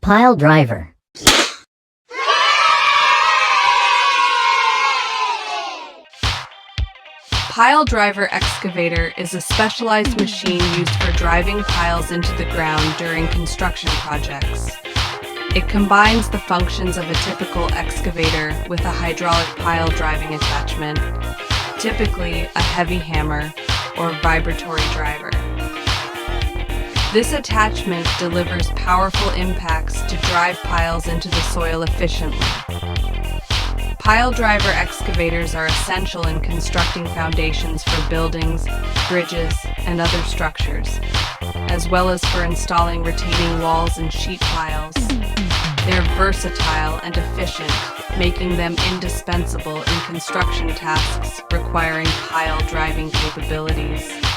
Pile driver. Pile driver excavator is a specialized machine used for driving piles into the ground during construction projects. It combines the functions of a typical excavator with a hydraulic pile driving attachment, typically a heavy hammer or vibratory driver. This attachment delivers powerful impacts to drive piles into the soil efficiently. Pile driver excavators are essential in constructing foundations for buildings, bridges, and other structures, as well as for installing retaining walls and sheet piles. They're versatile and efficient, making them indispensable in construction tasks requiring pile driving capabilities.